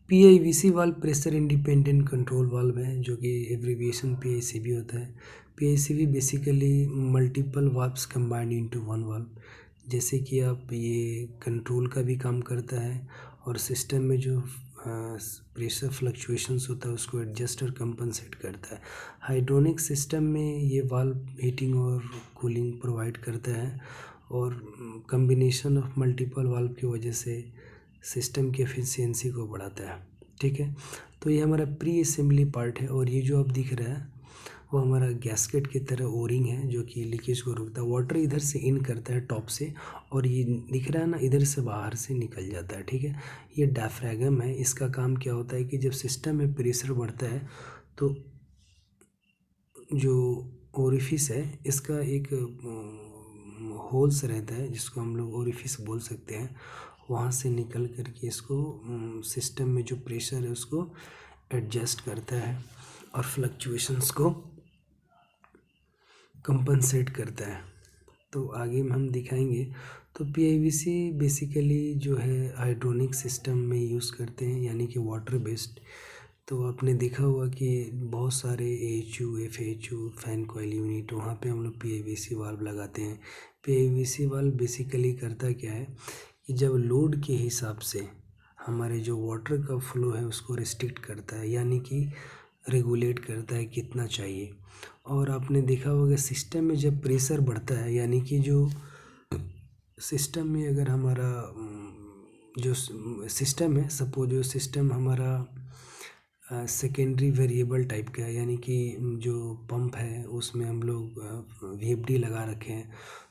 पीआईवीसी valve pressure independent control valve है, जो कि एब्रीविएशन पीआईसीवी होता है। PICV basically multiple valves combined into one valve. जैसे कि आप ये कंट्रोल का भी काम करता है और सिस्टम में जो प्रेशर फ्लक्चुएशंस होता है उसको एडजस्ट और कंपनसेट करता है। हाइड्रोनिक सिस्टम में ये वाल्व हीटिंग और कूलिंग प्रोवाइड करता है और कम्बिनेशन ऑफ मल्टीपल वाल्व की वजह से सिस्टम की एफिशिएंसी को बढ़ाता है। ठीक है, तो ये हमारा प्री असेंबली पार्ट है और ये जो आप दिख रहा है वो हमारा गैस्केट की तरह ओरिंग है, जो कि लीकेज को रोकता है। वाटर इधर से इन करता है टॉप से और ये दिख रहा है ना, इधर से बाहर से निकल जाता है। ठीक है, ये डायफ्रागम है। इसका काम क्या होता है कि जब सिस्टम में प्रेशर बढ़ता है तो जो ओरिफिस है इसका एक होल्स रहता है, जिसको हम लोग ओरिफिस बोल सकते हैं, वहाँ से निकल करके इसको सिस्टम में जो प्रेशर है उसको एडजस्ट करता है और फ्लक्चुएशंस को कंपनसेट करता है। तो आगे हम दिखाएंगे। तो पीआईवीसी बेसिकली जो है हाइड्रोनिक सिस्टम में यूज़ करते हैं, यानी कि वाटर बेस्ड। तो आपने देखा होगा कि बहुत सारे एएचयू, एफएचयू, फैन कॉइल यूनिट, वहाँ पे हम लोग पीआईवीसी वाल्व लगाते हैं। पीआईवीसी वाल्व बेसिकली करता क्या है कि जब लोड के हिसाब से हमारे जो वाटर का फ्लो है उसको रिस्ट्रिक्ट करता है, यानी कि रेगुलेट करता है कितना चाहिए। और आपने देखा होगा सिस्टम में जब प्रेशर बढ़ता है, यानी कि जो सिस्टम में अगर हमारा जो सिस्टम है, सपोज जो सिस्टम हमारा सेकेंडरी वेरिएबल टाइप का है, यानी कि जो पंप है उसमें हम लोग वीएफडी लगा रखे हैं,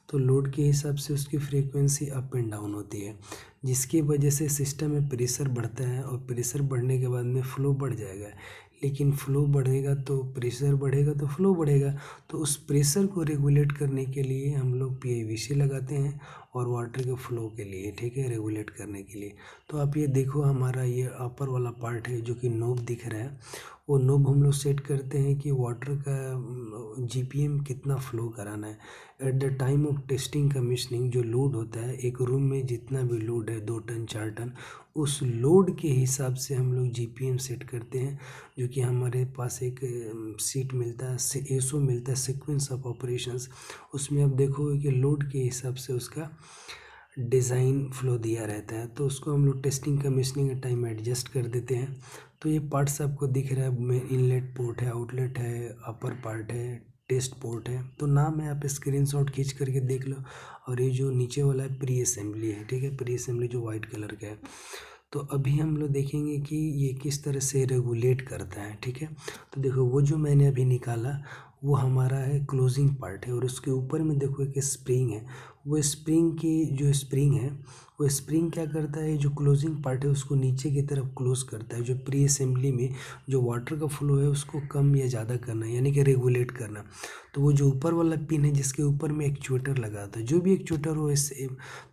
तो लोड के हिसाब से उसकी फ्रीक्वेंसी अप एंड डाउन होती है, जिसकी वजह से सिस्टम में प्रेशर बढ़ता है और प्रेशर बढ़ने के बाद में फ़्लो बढ़ जाएगा। लेकिन फ़्लो बढ़ेगा तो प्रेशर बढ़ेगा तो फ़्लो बढ़ेगा। तो उस प्रेशर को रेगुलेट करने के लिए हम लोग पीआईवीसी लगाते हैं और वाटर के फ़्लो के लिए, ठीक है, रेगुलेट करने के लिए। तो आप ये देखो, हमारा ये अपर वाला पार्ट है जो कि नोब दिख रहा है, वो नोब हम लोग सेट करते हैं कि वाटर का जीपीएम कितना फ़्लो कराना है। At the time of testing commissioning जो लोड होता है, एक रूम में जितना भी लोड है 2 टन 4 टन, उस लोड के हिसाब से हम लोग जीपीएम सेट करते हैं, जो कि हमारे पास एक सीट मिलता है, एसओ मिलता है, सीक्वेंस ऑफ ऑपरेशंस। उसमें आप देखोगे कि लोड के हिसाब से उसका डिज़ाइन फ्लो दिया रहता है, तो उसको हम लोग टेस्टिंग कमीशनिंग के टाइम एडजस्ट कर देते हैं। तो ये पार्ट्स आपको दिख रहा है, में इनलेट पोर्ट है, आउटलेट है, अपर पार्ट है, टेस्ट पोर्ट है। तो नाम है, आप स्क्रीनशॉट खींच करके देख लो। और ये जो नीचे वाला है प्री असेंबली है, ठीक है, प्री असेंबली जो वाइट कलर का है। तो अभी हम लोग देखेंगे कि ये किस तरह से रेगुलेट करता है। ठीक है, तो देखो वो जो मैंने अभी निकाला वो हमारा है क्लोजिंग पार्ट है, और उसके ऊपर में देखो एक स्प्रिंग है। वो स्प्रिंग की जो स्प्रिंग है, वो स्प्रिंग क्या करता है, जो क्लोजिंग पार्ट है उसको नीचे की तरफ क्लोज करता है, जो प्री असेंबली में जो वाटर का फ्लो है उसको कम या ज़्यादा करना, यानी कि रेगुलेट करना। तो वो जो ऊपर वाला पिन है जिसके ऊपर में एक्चुएटर लगा था, जो भी एक्चुएटर हो इस,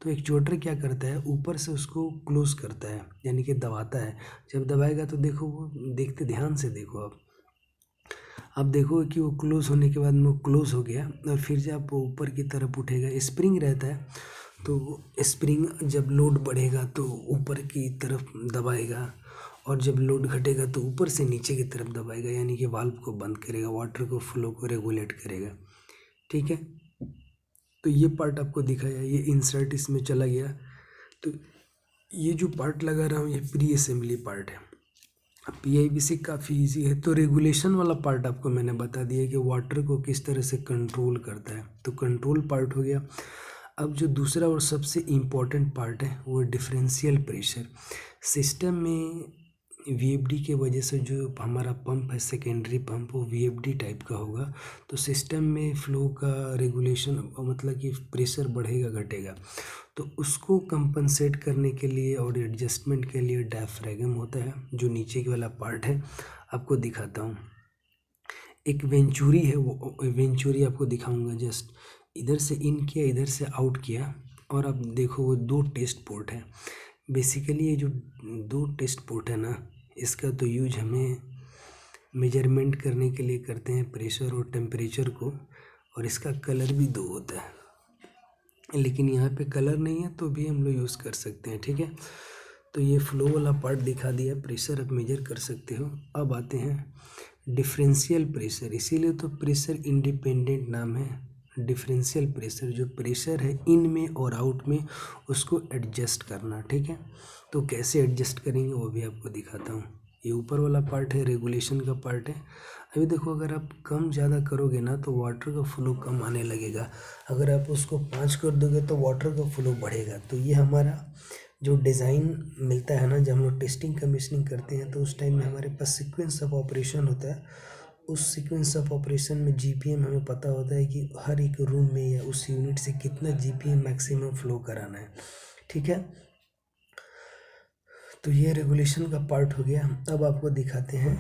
तो एक्चुएटर क्या करता है, ऊपर से उसको क्लोज करता है, यानी कि दबाता है। जब दबाएगा तो देखो, वो देखते ध्यान से देखो, आप देखोगे कि वो क्लोज होने के बाद में वो क्लोज हो गया, और फिर जब वो ऊपर की तरफ उठेगा, स्प्रिंग रहता है, तो स्प्रिंग जब लोड बढ़ेगा तो ऊपर की तरफ दबाएगा, और जब लोड घटेगा तो ऊपर से नीचे की तरफ दबाएगा, यानी कि वाल्व को बंद करेगा, वाटर को फ्लो को रेगुलेट करेगा। ठीक है, तो ये पार्ट आपको दिखाया, ये इंसर्ट इसमें चला गया। तो ये जो पार्ट लगा रहा हूँ ये प्री असेंबली पार्ट है। पीआईवीसी काफ़ी इजी है। तो रेगुलेशन वाला पार्ट आपको मैंने बता दिया कि वाटर को किस तरह से कंट्रोल करता है, तो कंट्रोल पार्ट हो गया। अब जो दूसरा और सबसे इम्पॉर्टेंट पार्ट है वो डिफरेंशियल प्रेशर। सिस्टम में वीएफडी के वजह से जो हमारा पंप है, सेकेंडरी पंप, वो वीएफडी टाइप का होगा। तो सिस्टम में फ्लो का रेगुलेशन, मतलब कि प्रेशर बढ़ेगा घटेगा, तो उसको कंपनसेट करने के लिए और एडजस्टमेंट के लिए डायफ्रागम होता है, जो नीचे के वाला पार्ट है। आपको दिखाता हूँ, एक वेंचुरी है, वो वेंचुरी आपको दिखाऊंगा। जस्ट इधर से इन किया, इधर से आउट किया, और अब देखो वो 2 टेस्ट पोर्ट है। बेसिकली ये जो 2 टेस्ट पोर्ट है ना, इसका तो यूज हमें मेजरमेंट करने के लिए करते हैं, प्रेशर और टेम्परेचर को, और इसका कलर भी 2 होता है, लेकिन यहाँ पे कलर नहीं है तो भी हम लोग यूज़ कर सकते हैं। ठीक है, तो ये फ्लो वाला पार्ट दिखा दिया, प्रेशर आप मेजर कर सकते हो। अब आते हैं डिफरेंशियल प्रेशर, इसीलिए तो प्रेशर इंडिपेंडेंट नाम है। डिफरेंशियल प्रेशर, जो प्रेशर है इन में और आउट में उसको एडजस्ट करना, ठीक है। तो कैसे एडजस्ट करेंगे वो भी आपको दिखाता हूँ। ये ऊपर वाला पार्ट है, रेगुलेशन का पार्ट है। अभी देखो, अगर आप कम ज़्यादा करोगे ना तो वाटर का फ्लो कम आने लगेगा, अगर आप उसको 5 कर दोगे तो वाटर का फ्लो बढ़ेगा। तो ये हमारा जो डिज़ाइन मिलता है ना, जब हम लोग टेस्टिंग कमीशनिंग करते हैं तो उस टाइम में हमारे पास सीक्वेंस ऑफ ऑपरेशन होता है। उस सीक्वेंस ऑफ ऑपरेशन में जीपीएम हमें पता होता है कि हर एक रूम में या उस यूनिट से कितना जीपीएम मैक्सिमम फ्लो कराना है, ठीक है। तो ये रेगुलेशन का पार्ट हो गया। अब आपको दिखाते हैं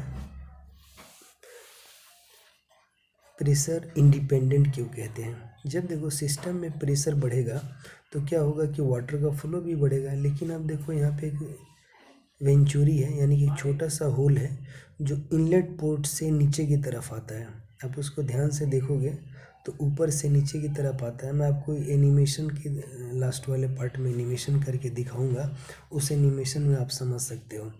प्रेशर इंडिपेंडेंट क्यों कहते हैं। जब देखो सिस्टम में प्रेशर बढ़ेगा तो क्या होगा कि वाटर का फ्लो भी बढ़ेगा। लेकिन अब देखो यहाँ पे एक वेंचुरी है, यानी कि एक छोटा सा होल है जो इनलेट पोर्ट से नीचे की तरफ आता है। आप उसको ध्यान से देखोगे तो ऊपर से नीचे की तरफ आता है। मैं आपको एनिमेशन की लास्ट वाले पार्ट में एनिमेशन करके दिखाऊंगा, उस एनिमेशन में आप समझ सकते हो।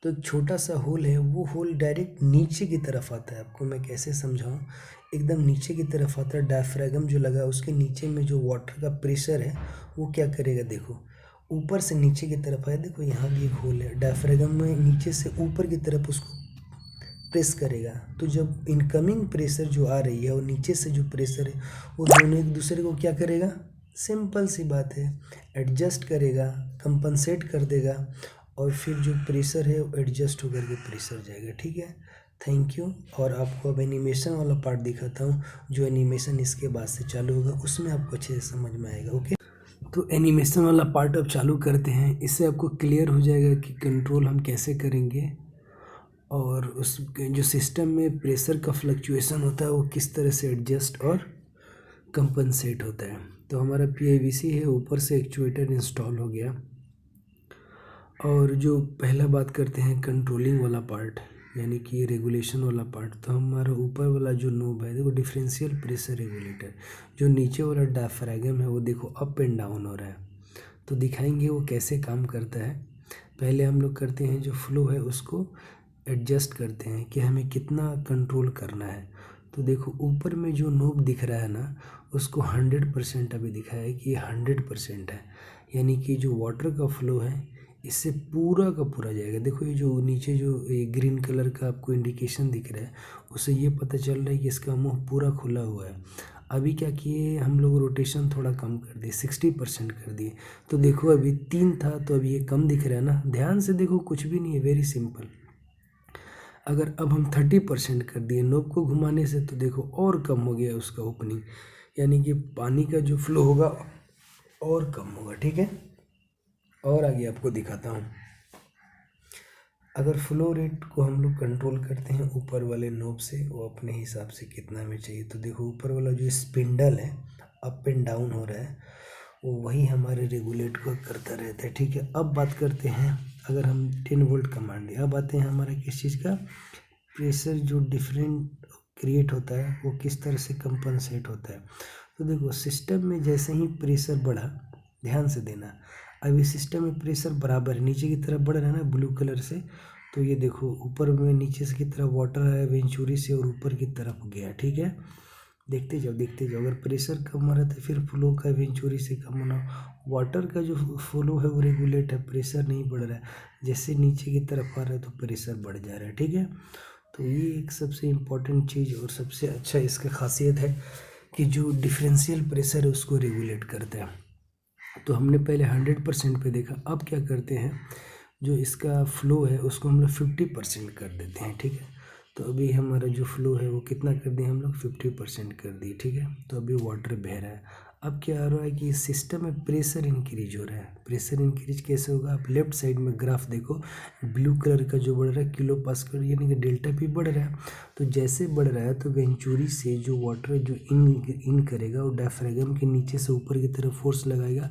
तो एक छोटा सा होल है, वो होल डायरेक्ट नीचे की तरफ आता है। आपको मैं कैसे समझाऊं, एकदम नीचे की तरफ आता है। डायफ्रागम जो लगा है उसके नीचे में जो वाटर का प्रेशर है वो क्या करेगा, देखो ऊपर से नीचे की तरफ आया। देखो यहाँ भी एक होल है, डायफ्रागम में नीचे से ऊपर की तरफ उसको प्रेस करेगा। तो जब इनकमिंग प्रेशर जो आ रही है और नीचे से जो प्रेशर है वो दोनों एक दूसरे को क्या करेगा, सिंपल सी बात है, एडजस्ट करेगा, कंपनसेट कर देगा, और फिर जो प्रेशर है वो एडजस्ट होकर के प्रेशर जाएगा, ठीक है। Thank you. और आपको अब एनिमेशन वाला पार्ट दिखाता हूँ, जो एनिमेशन इसके बाद से चालू होगा, उसमें आपको अच्छे से समझ में आएगा। ओके, तो एनिमेशन वाला पार्ट अब चालू करते हैं। इससे आपको क्लियर हो जाएगा कि कंट्रोल हम कैसे करेंगे और उस जो सिस्टम में प्रेशर का फ्लक्चुएशन होता है वो किस तरह से एडजस्ट और कंपनसेट होता है। तो हमारा पीआईवीसी है, ऊपर से एक्चुएटर इंस्टॉल हो गया। और जो पहला बात करते हैं कंट्रोलिंग वाला पार्ट, यानी कि रेगुलेशन वाला पार्ट। तो हमारा ऊपर वाला जो नोब है, देखो डिफरेंशियल प्रेशर रेगुलेटर, जो नीचे वाला डायफ्रागम है वो देखो अप एंड डाउन हो रहा है। तो दिखाएंगे वो कैसे काम करता है। पहले हम लोग करते हैं जो फ्लो है उसको एडजस्ट करते हैं कि हमें कितना कंट्रोल करना है। तो देखो ऊपर में जो नोब दिख रहा है ना, उसको 100% अभी दिखाया है कि ये 100% है, यानी कि जो वाटर का फ्लो है इससे पूरा का पूरा जाएगा। देखो ये जो नीचे जो ग्रीन कलर का आपको इंडिकेशन दिख रहा है, उससे ये पता चल रहा है कि इसका मुंह पूरा खुला हुआ है। अभी क्या किए हम लोग, रोटेशन थोड़ा कम कर दिए, 60% कर दिए। तो देखो अभी 3 था तो अभी ये कम दिख रहा है ना, ध्यान से देखो कुछ भी नहीं है, वेरी सिंपल। अगर अब हम 30% कर दिए नोब को घुमाने से, तो देखो और कम हो गया उसका ओपनिंग, यानी कि पानी का जो फ्लो होगा और कम होगा, ठीक है। और आगे आपको दिखाता हूँ, अगर फ्लो रेट को हम लोग कंट्रोल करते हैं ऊपर वाले नोब से, वो अपने हिसाब से कितना में चाहिए। तो देखो ऊपर वाला जो स्पिंडल है अप एंड डाउन हो रहा है, वो वही हमारे रेगुलेट को करता रहता है, ठीक है। अब बात करते हैं, अगर हम 10 वोल्ट कमांड दिया, अब आते हैं हमारा किस चीज़ का, प्रेशर जो डिफरेंट क्रिएट होता है वो किस तरह से कंपनसेट होता है। तो देखो सिस्टम में जैसे ही प्रेशर बढ़ा, ध्यान से देना, अभी सिस्टम में प्रेशर बराबर नीचे की तरफ बढ़ रहा है ना ब्लू कलर से, तो ये देखो ऊपर में नीचे से की तरफ वाटर आया वेंचुरी से और ऊपर की तरफ गया, ठीक है। देखते जाओ देखते जाओ, अगर प्रेशर कम हो रहा है तो फिर फ्लो का वेंचुरी से कम होना, वाटर का जो फ्लो है वो रेगुलेट है, प्रेशर नहीं बढ़ रहा है। जैसे नीचे की तरफ आ रहा है तो प्रेशर बढ़ जा रहा है, ठीक है। तो ये एक सबसे इम्पॉर्टेंट चीज़ और सबसे अच्छा इसका खासियत है कि जो डिफरेंशियल प्रेशर है उसको रेगुलेट करता है। तो हमने पहले 100% पे देखा, अब क्या करते हैं, जो इसका फ्लो है उसको हम लोग 50% कर देते हैं, ठीक है। तो अभी हमारा जो फ्लो है वो कितना कर दिए हम लोग, 50% कर दिए, ठीक है। तो अभी वाटर बह रहा है। अब क्या हो रहा है कि सिस्टम में प्रेशर इंक्रीज हो रहा है। प्रेशर इंक्रीज कैसे होगा, आप लेफ्ट साइड में ग्राफ देखो, ब्लू कलर का जो बढ़ रहा है किलो पास्कल, यानी कि डेल्टा पी बढ़ रहा है। तो जैसे बढ़ रहा है तो वेंचुरी से जो वाटर जो इन करेगा वो डायफ्रागम के नीचे से ऊपर की तरफ फोर्स लगाएगा